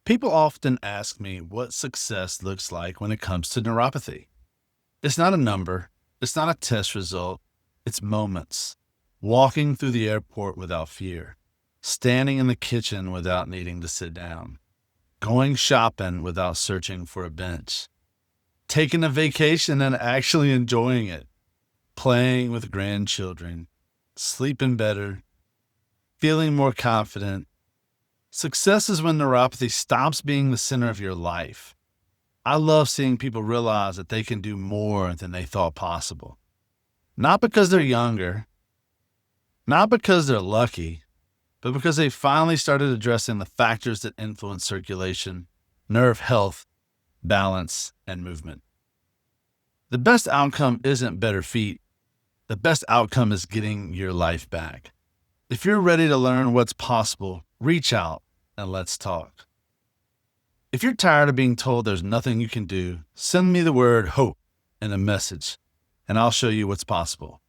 People often ask me what success looks like when it comes to neuropathy. It's not a number, it's not a test result, it's moments. Walking through the airport without fear, standing in the kitchen without needing to sit down, going shopping without searching for a bench, taking a vacation and actually enjoying it, playing with grandchildren, sleeping better, feeling more confident. Success is when neuropathy stops being the center of your life. I love seeing people realize that they can do more than they thought possible. Not because they're younger, not because they're lucky, but because they finally started addressing the factors that influence circulation, nerve health, balance, and movement. The best outcome isn't better feet. The best outcome is getting your life back. If you're ready to learn what's possible, reach out and let's talk. If you're tired of being told there's nothing you can do, send me the word hope in a message, and I'll show you what's possible.